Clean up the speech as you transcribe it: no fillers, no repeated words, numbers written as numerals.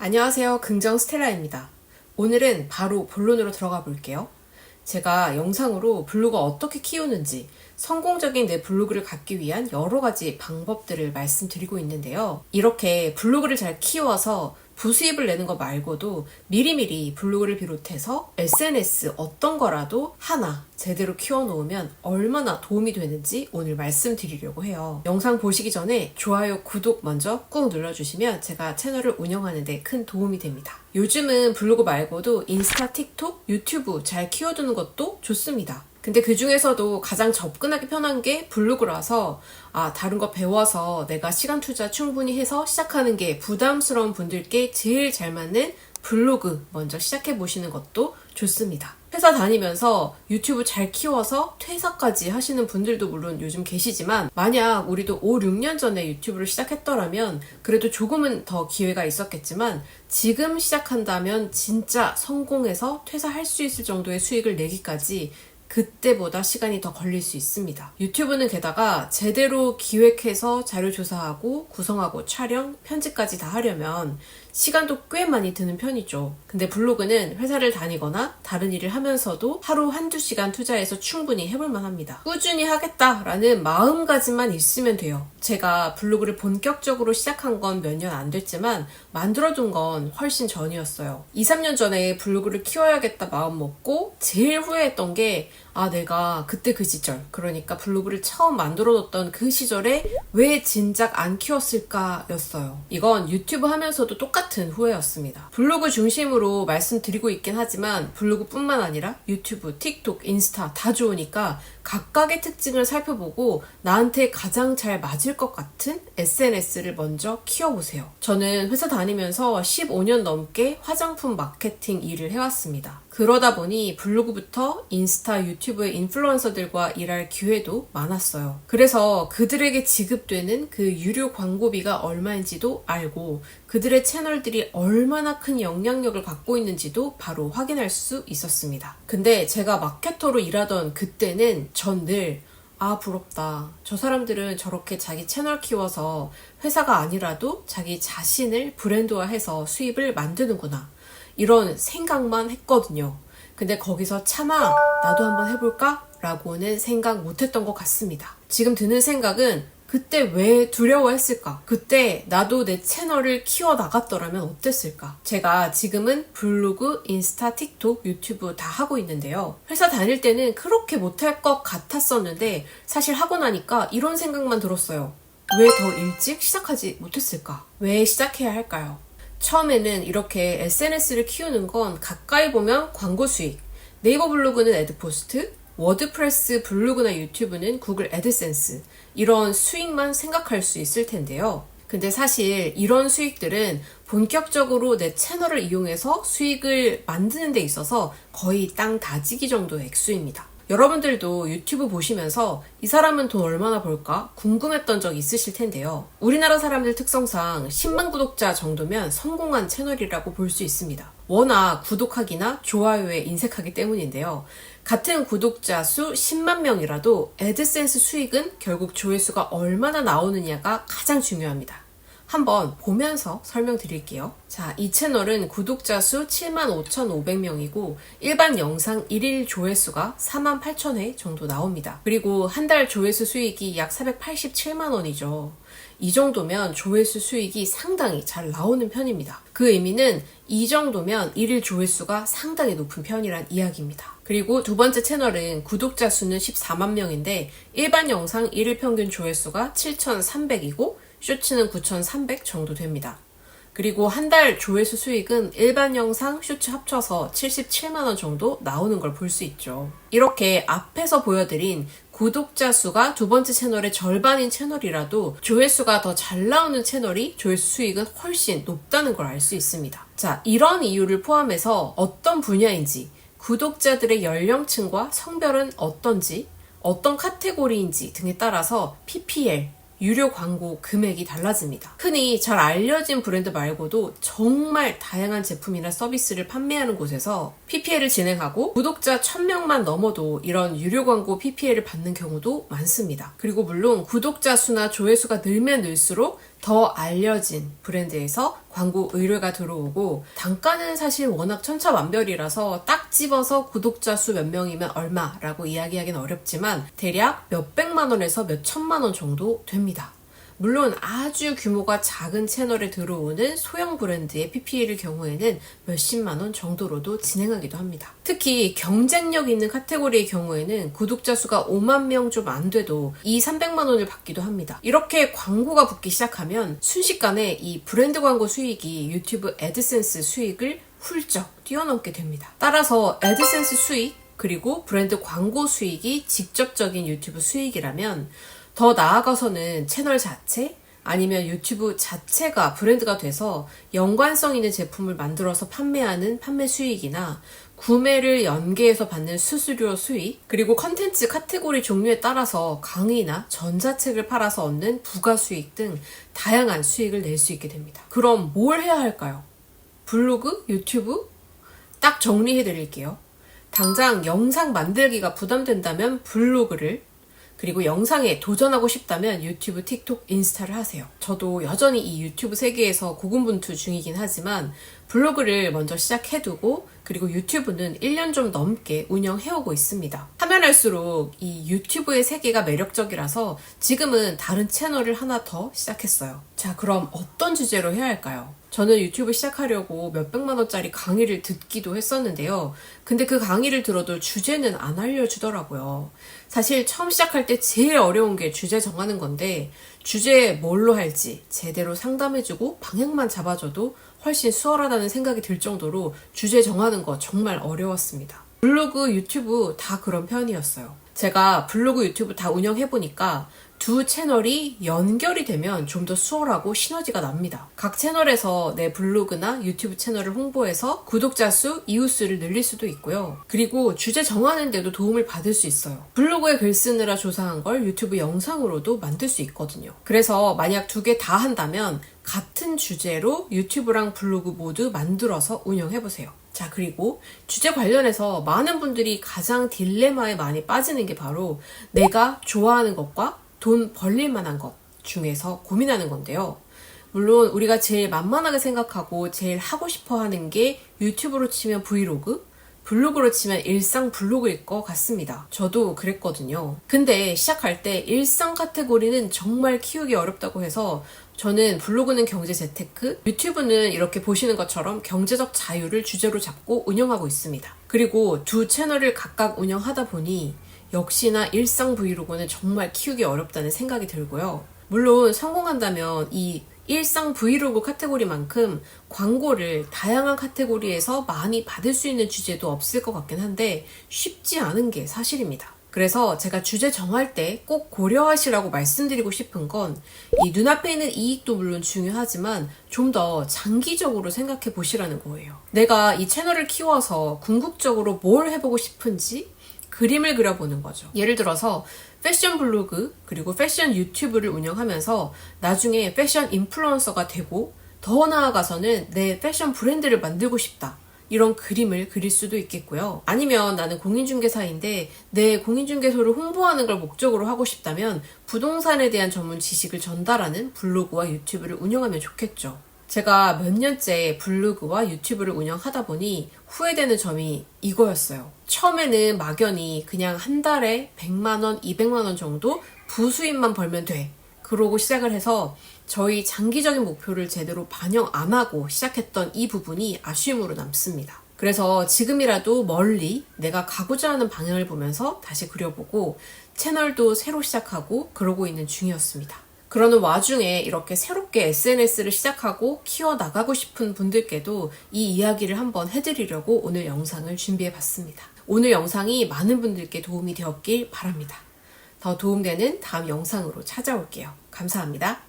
안녕하세요. 긍정 스텔라입니다. 오늘은 바로 본론으로 들어가 볼게요. 제가 영상으로 블로그 어떻게 키우는지, 성공적인 내 블로그를 갖기 위한 여러 가지 방법들을 말씀드리고 있는데요. 이렇게 블로그를 잘 키워서 부수입을 내는 거 말고도 미리미리 블로그를 비롯해서 SNS 어떤 거라도 하나 제대로 키워놓으면 얼마나 도움이 되는지 오늘 말씀드리려고 해요. 영상 보시기 전에 좋아요, 구독 먼저 꾹 눌러주시면 제가 채널을 운영하는 데 큰 도움이 됩니다. 요즘은 블로그 말고도 인스타, 틱톡, 유튜브 잘 키워두는 것도 좋습니다. 근데 그 중에서도 가장 접근하기 편한 게 블로그라서 다른 거 배워서 내가 시간 투자 충분히 해서 시작하는 게 부담스러운 분들께 제일 잘 맞는 블로그 먼저 시작해 보시는 것도 좋습니다. 회사 다니면서 유튜브 잘 키워서 퇴사까지 하시는 분들도 물론 요즘 계시지만 만약 우리도 5, 6년 전에 유튜브를 시작했더라면 그래도 조금은 더 기회가 있었겠지만 지금 시작한다면 진짜 성공해서 퇴사할 수 있을 정도의 수익을 내기까지 그때보다 시간이 더 걸릴 수 있습니다. 유튜브는 게다가 제대로 기획해서 자료 조사하고 구성하고 촬영, 편집까지 다 하려면 시간도 꽤 많이 드는 편이죠. 근데 블로그는 회사를 다니거나 다른 일을 하면서도 하루 한두 시간 투자해서 충분히 해볼만 합니다. 꾸준히 하겠다라는 마음가짐만 있으면 돼요. 제가 블로그를 본격적으로 시작한 건 몇 년 안 됐지만 만들어둔 건 훨씬 전이었어요. 2, 3년 전에 블로그를 키워야겠다 마음 먹고 제일 후회했던 게 내가 그때 그 시절, 그러니까 블로그를 처음 만들어뒀던 그 시절에 왜 진작 안 키웠을까 였어요. 이건 유튜브 하면서도 똑같은 후회였습니다. 블로그 중심으로 말씀드리고 있긴 하지만 블로그뿐만 아니라 유튜브, 틱톡, 인스타 다 좋으니까 각각의 특징을 살펴보고 나한테 가장 잘 맞을 것 같은 SNS를 먼저 키워보세요. 저는 회사 다니면서 15년 넘게 화장품 마케팅 일을 해왔습니다. 그러다 보니 블로그부터 인스타, 유튜브의 인플루언서들과 일할 기회도 많았어요. 그래서 그들에게 지급되는 그 유료 광고비가 얼마인지도 알고 그들의 채널들이 얼마나 큰 영향력을 갖고 있는지도 바로 확인할 수 있었습니다. 근데 제가 마케터로 일하던 그때는 전 늘 부럽다. 저 사람들은 저렇게 자기 채널 키워서 회사가 아니라도 자기 자신을 브랜드화해서 수입을 만드는구나. 이런 생각만 했거든요. 근데 거기서 차마 나도 한번 해볼까? 라고는 생각 못했던 것 같습니다. 지금 드는 생각은 그때 왜 두려워했을까? 그때 나도 내 채널을 키워나갔더라면 어땠을까? 제가 지금은 블로그, 인스타, 틱톡, 유튜브 다 하고 있는데요. 회사 다닐 때는 그렇게 못할 것 같았었는데 사실 하고 나니까 이런 생각만 들었어요. 왜 더 일찍 시작하지 못했을까? 왜 시작해야 할까요? 처음에는 이렇게 SNS를 키우는 건 가까이 보면 광고 수익, 네이버 블로그는 애드포스트, 워드프레스 블로그나 유튜브는 구글 애드센스 이런 수익만 생각할 수 있을 텐데요. 근데 사실 이런 수익들은 본격적으로 내 채널을 이용해서 수익을 만드는 데 있어서 거의 땅 다지기 정도의 액수입니다. 여러분들도 유튜브 보시면서 이 사람은 돈 얼마나 벌까 궁금했던 적 있으실 텐데요. 우리나라 사람들 특성상 10만 구독자 정도면 성공한 채널이라고 볼 수 있습니다. 워낙 구독하기나 좋아요에 인색하기 때문인데요. 같은 구독자 수 10만 명이라도 애드센스 수익은 결국 조회수가 얼마나 나오느냐가 가장 중요합니다. 한번 보면서 설명드릴게요. 자, 이 채널은 구독자 수 75,500명이고 일반 영상 1일 조회수가 48,000회 정도 나옵니다. 그리고 한 달 조회수 수익이 약 487만 원이죠. 이 정도면 조회수 수익이 상당히 잘 나오는 편입니다. 그 의미는 이 정도면 1일 조회수가 상당히 높은 편이란 이야기입니다. 그리고 두 번째 채널은 구독자 수는 14만 명인데 일반 영상 1일 평균 조회수가 7,300이고 쇼츠는 9,300 정도 됩니다. 그리고 한 달 조회수 수익은 일반 영상, 쇼츠 합쳐서 77만 원 정도 나오는 걸 볼 수 있죠. 이렇게 앞에서 보여드린 구독자 수가 두 번째 채널의 절반인 채널이라도 조회수가 더 잘 나오는 채널이 조회수 수익은 훨씬 높다는 걸 알 수 있습니다. 자, 이런 이유를 포함해서 어떤 분야인지, 구독자들의 연령층과 성별은 어떤지, 어떤 카테고리인지 등에 따라서 PPL, 유료 광고 금액이 달라집니다. 흔히 잘 알려진 브랜드 말고도 정말 다양한 제품이나 서비스를 판매하는 곳에서 PPL을 진행하고 구독자 1000명만 넘어도 이런 유료 광고 PPL을 받는 경우도 많습니다. 그리고 물론 구독자 수나 조회수가 늘면 늘수록 더 알려진 브랜드에서 광고 의뢰가 들어오고, 단가는 사실 워낙 천차만별이라서 딱 집어서 구독자 수 몇 명이면 얼마라고 이야기하기는 어렵지만 대략 몇백만 원에서 몇천만 원 정도 됩니다. 물론 아주 규모가 작은 채널에 들어오는 소형 브랜드의 PPL의 경우에는 몇십만 원 정도로도 진행하기도 합니다. 특히 경쟁력 있는 카테고리의 경우에는 구독자 수가 5만 명 좀 안 돼도 200~300만 원을 받기도 합니다. 이렇게 광고가 붙기 시작하면 순식간에 이 브랜드 광고 수익이 유튜브 애드센스 수익을 훌쩍 뛰어넘게 됩니다. 따라서 애드센스 수익 그리고 브랜드 광고 수익이 직접적인 유튜브 수익이라면, 더 나아가서는 채널 자체 아니면 유튜브 자체가 브랜드가 돼서 연관성 있는 제품을 만들어서 판매하는 판매 수익이나 구매를 연계해서 받는 수수료 수익, 그리고 컨텐츠 카테고리 종류에 따라서 강의나 전자책을 팔아서 얻는 부가 수익 등 다양한 수익을 낼 수 있게 됩니다. 그럼 뭘 해야 할까요? 블로그? 유튜브? 딱 정리해 드릴게요. 당장 영상 만들기가 부담된다면 블로그를, 그리고 영상에 도전하고 싶다면 유튜브, 틱톡, 인스타를 하세요. 저도 여전히 이 유튜브 세계에서 고군분투 중이긴 하지만 블로그를 먼저 시작해두고, 그리고 유튜브는 1년 좀 넘게 운영해오고 있습니다. 하면 할수록 이 유튜브의 세계가 매력적이라서 지금은 다른 채널을 하나 더 시작했어요. 자, 그럼 어떤 주제로 해야 할까요? 저는 유튜브 시작하려고 몇백만 원짜리 강의를 듣기도 했었는데요. 근데 그 강의를 들어도 주제는 안 알려주더라고요. 사실 처음 시작할 때 제일 어려운 게 주제 정하는 건데, 주제 뭘로 할지 제대로 상담해주고 방향만 잡아줘도 훨씬 수월하다는 생각이 들 정도로 주제 정하는 거 정말 어려웠습니다. 블로그, 유튜브 다 그런 편이었어요. 제가 블로그, 유튜브 다 운영해보니까 두 채널이 연결이 되면 좀 더 수월하고 시너지가 납니다. 각 채널에서 내 블로그나 유튜브 채널을 홍보해서 구독자 수, 이웃 수를 늘릴 수도 있고요. 그리고 주제 정하는 데도 도움을 받을 수 있어요. 블로그에 글 쓰느라 조사한 걸 유튜브 영상으로도 만들 수 있거든요. 그래서 만약 두 개 다 한다면 같은 주제로 유튜브랑 블로그 모두 만들어서 운영해보세요. 자, 그리고 주제 관련해서 많은 분들이 가장 딜레마에 많이 빠지는 게 바로 내가 좋아하는 것과 돈 벌릴 만한 것 중에서 고민하는 건데요. 물론 우리가 제일 만만하게 생각하고 제일 하고 싶어 하는 게 유튜브로 치면 브이로그, 블로그로 치면 일상 블로그일 것 같습니다. 저도 그랬거든요. 근데 시작할 때 일상 카테고리는 정말 키우기 어렵다고 해서 저는 블로그는 경제 재테크, 유튜브는 이렇게 보시는 것처럼 경제적 자유를 주제로 잡고 운영하고 있습니다. 그리고 두 채널을 각각 운영하다 보니 역시나 일상 브이로그는 정말 키우기 어렵다는 생각이 들고요. 물론 성공한다면 이 일상 브이로그 카테고리만큼 광고를 다양한 카테고리에서 많이 받을 수 있는 주제도 없을 것 같긴 한데 쉽지 않은 게 사실입니다. 그래서 제가 주제 정할 때 꼭 고려하시라고 말씀드리고 싶은 건, 이 눈앞에 있는 이익도 물론 중요하지만 좀 더 장기적으로 생각해 보시라는 거예요. 내가 이 채널을 키워서 궁극적으로 뭘 해보고 싶은지 그림을 그려보는 거죠. 예를 들어서 패션 블로그 그리고 패션 유튜브를 운영하면서 나중에 패션 인플루언서가 되고, 더 나아가서는 내 패션 브랜드를 만들고 싶다, 이런 그림을 그릴 수도 있겠고요. 아니면 나는 공인중개사인데 내 공인중개소를 홍보하는 걸 목적으로 하고 싶다면 부동산에 대한 전문 지식을 전달하는 블로그와 유튜브를 운영하면 좋겠죠. 제가 몇 년째 블로그와 유튜브를 운영하다 보니 후회되는 점이 이거였어요. 처음에는 막연히 그냥 한 달에 100만 원, 200만 원 정도 부수입만 벌면 돼, 그러고 시작을 해서 저희 장기적인 목표를 제대로 반영 안 하고 시작했던 이 부분이 아쉬움으로 남습니다. 그래서 지금이라도 멀리 내가 가고자 하는 방향을 보면서 다시 그려보고 채널도 새로 시작하고 그러고 있는 중이었습니다. 그러는 와중에 이렇게 새롭게 SNS를 시작하고 키워나가고 싶은 분들께도 이 이야기를 한번 해드리려고 오늘 영상을 준비해봤습니다. 오늘 영상이 많은 분들께 도움이 되었길 바랍니다. 더 도움되는 다음 영상으로 찾아올게요. 감사합니다.